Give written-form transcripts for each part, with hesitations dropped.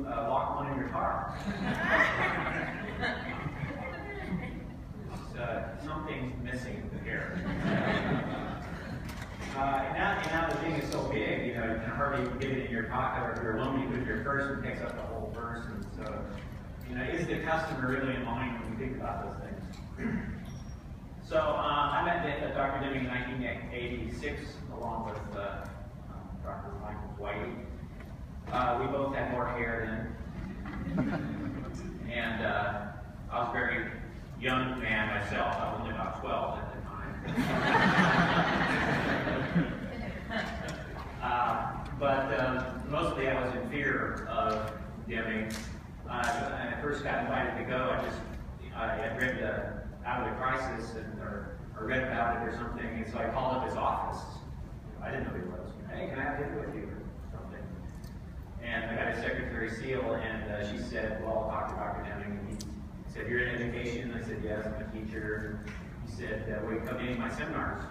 lock one in your car. Something's missing here. And now the thing is so big, you know, you can hardly get it in your pocket, or if you're alone, you put your purse and takes up the whole purse. And so, you know, is the customer really in mind when you think about those things? So I met Dr. Deming in 1986, along with Dr. Michael White. We both had more hair then. And I was a very young man myself. I was only about 12 at the time. But mostly I was in fear of Deming. When I first got invited to go, I had read Out of the Crisis, or read about it or something, and so I called up his office. I didn't know who he was. Hey, can I have dinner with you or something? And I got his secretary seal, and she said, well, I'll talk to Dr. Deming. And he said, you're in education? I said, yes, I'm a teacher. He said, will you come to any of my seminars?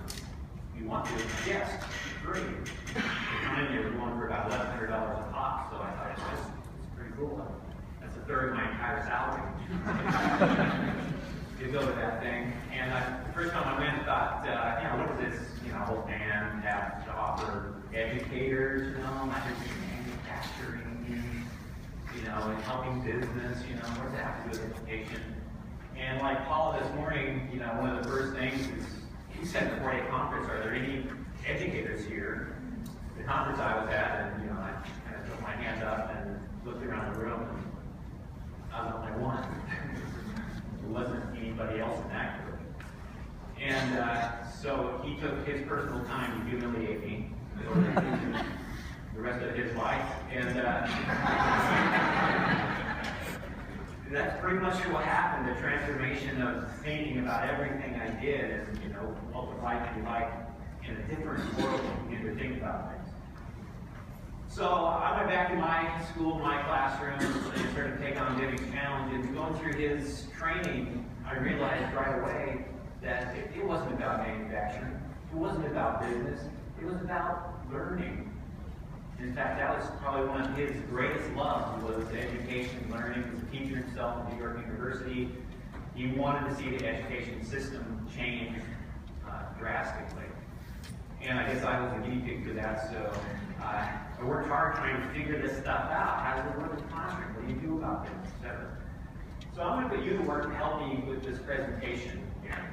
You want to? Yes, free. The time they were going for about $1,100 a pop, so I thought it's pretty cool. That's a third of my entire salary. To go to that thing. And the first time I went, I thought, you know, what does this, you know, old man have to offer educators, you know, not just manufacturing, you know, and helping business, you know, what does that have to do with education? And like Paula this morning, you know, one of the first things is, he said at the 4-day conference, are there any educators here? The conference I was at, and, you know, I kind of put my hand up and looked around the room, and I was the only one. There wasn't anybody else in that group. And so he took his personal time to humiliate me for the rest of his life. And that's pretty much what happened, the transformation of thinking about everything I did and, you know, what would life be like in a different world when you begin to think about things. So I went back to my school, my classroom, and started to take on Deming's challenge. And going through his training, I realized right away that it wasn't about manufacturing. It wasn't about business. It was about learning. In fact, that was probably one of his greatest loves, was education, learning. He was a teacher himself at New York University. He wanted to see the education system change drastically. And I guess I was a guinea pig for that, so I worked hard trying to figure this stuff out. How does it work in the classroom? What do you do about this, etc. So I'm going to put you to work to help me with this presentation here.